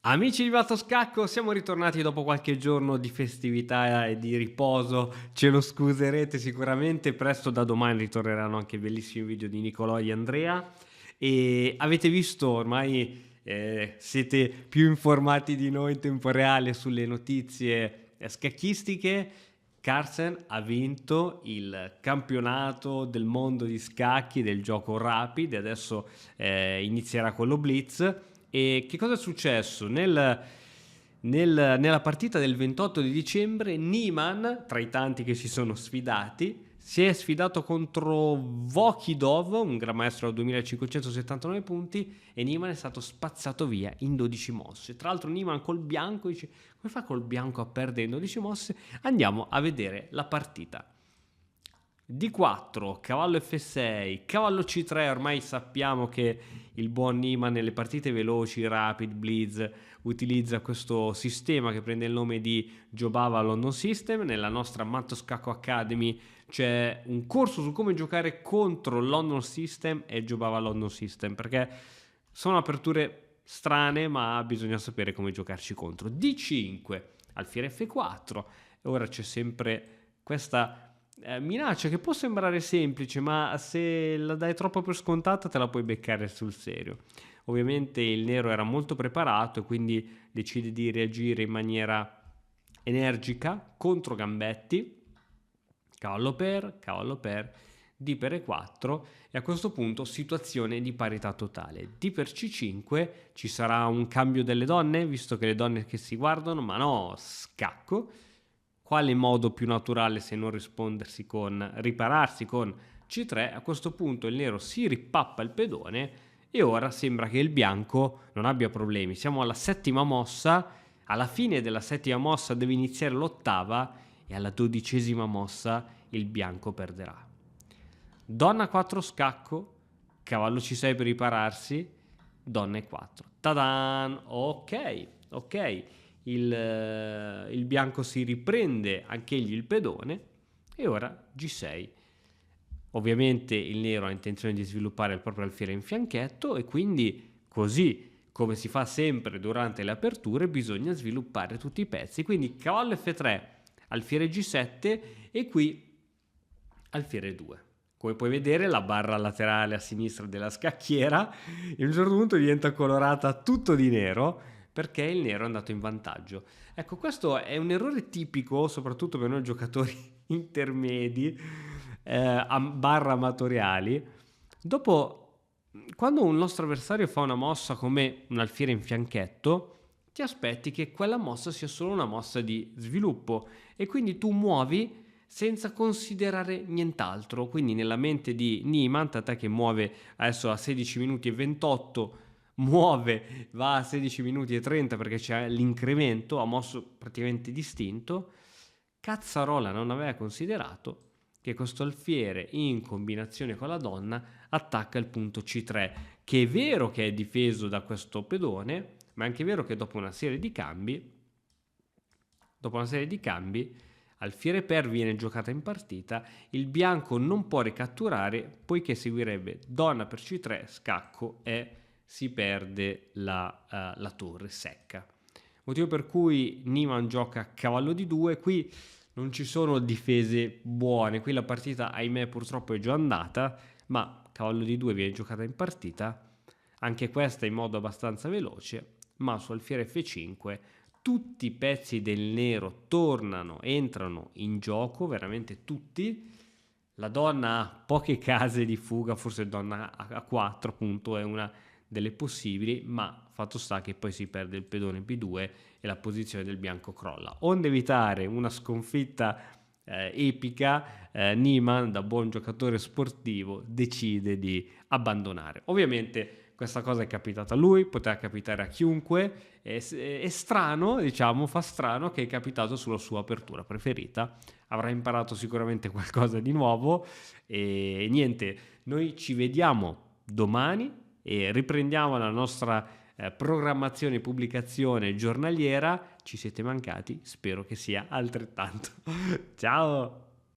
Amici di Scacco, siamo ritornati dopo qualche giorno di festività e di riposo, ce lo scuserete sicuramente, presto da domani ritorneranno anche bellissimi video di Nicolò e Andrea e avete visto ormai siete più informati di noi in tempo reale sulle notizie scacchistiche. Carlsen ha vinto il campionato del mondo di scacchi del gioco Rapid e adesso inizierà quello Blitz. E che cosa è successo? Nella partita del 28 di dicembre Niemann, tra i tanti che si sono sfidati, si è sfidato contro Vokidov, un gran maestro a 2579 punti, e Niemann è stato spazzato via in 12 mosse. Tra l'altro Niemann col bianco dice: come fa col bianco a perdere in 12 mosse? Andiamo a vedere la partita. D4, cavallo F6, cavallo C3, ormai sappiamo che il buon Niemann nelle partite veloci, Rapid, Blitz, utilizza questo sistema che prende il nome di Jobava London System. Nella nostra Matto Scacco Academy c'è un corso su come giocare contro London System e Jobava London System, perché sono aperture strane ma bisogna sapere come giocarci contro. D5, alfiere F4, e ora c'è sempre questa minaccia che può sembrare semplice, ma se la dai troppo per scontata te la puoi beccare sul serio. Ovviamente il nero era molto preparato e quindi decide di reagire in maniera energica contro gambetti. Cavallo per, D per E4, e a questo punto situazione di parità totale. D per C5, ci sarà un cambio delle donne, visto che le donne che si guardano, ma no, scacco. Quale modo più naturale se non ripararsi con C3? A questo punto il nero si ripappa il pedone e ora sembra che il bianco non abbia problemi. Siamo alla settima mossa, alla fine della settima mossa deve iniziare l'ottava e alla 12ª mossa il bianco perderà. Donna 4 scacco, cavallo C6 per ripararsi, donna E4. Tadan! Ok. Il bianco si riprende anch'egli il pedone e ora G6. Ovviamente il nero ha intenzione di sviluppare il proprio alfiere in fianchetto e quindi, così come si fa sempre durante le aperture, bisogna sviluppare tutti i pezzi. Quindi cavallo F3, alfiere G7 e qui alfiere 2. Come puoi vedere, la barra laterale a sinistra della scacchiera in un certo punto diventa colorata tutto di nero perché il nero è andato in vantaggio. Ecco, questo è un errore tipico soprattutto per noi giocatori intermedi barra amatoriali. Dopo, quando un nostro avversario fa una mossa come un alfiere in fianchetto, ti aspetti che quella mossa sia solo una mossa di sviluppo e quindi tu muovi senza considerare nient'altro. Quindi nella mente di Niemann, tant'è che muove adesso a 16 minuti e 28, va a 16 minuti e 30 perché c'è l'incremento, ha mosso praticamente distinto. Cazzarola non aveva considerato che questo alfiere in combinazione con la donna attacca il punto C3, che è vero che è difeso da questo pedone, ma è anche vero che dopo una serie di cambi alfiere per viene giocata in partita, il bianco non può ricatturare poiché seguirebbe donna per C3, scacco e si perde la torre secca. Motivo per cui Niemann gioca cavallo di 2, qui non ci sono difese buone, qui la partita ahimè purtroppo è già andata, ma cavallo di 2 viene giocata in partita, anche questa in modo abbastanza veloce, ma su alfiere F5 tutti i pezzi del nero entrano in gioco, veramente tutti. La donna ha poche case di fuga, forse donna A4 appunto è una delle possibili, ma fatto sta che poi si perde il pedone B2 e la posizione del bianco crolla. Onde evitare una sconfitta epica, Niemann, da buon giocatore sportivo, decide di abbandonare. Ovviamente questa cosa è capitata a lui, poteva capitare a chiunque, è strano, diciamo, fa strano che è capitato sulla sua apertura preferita. Avrà imparato sicuramente qualcosa di nuovo e niente, noi ci vediamo domani e riprendiamo la nostra programmazione e pubblicazione giornaliera. Ci siete mancati, spero che sia altrettanto. Ciao!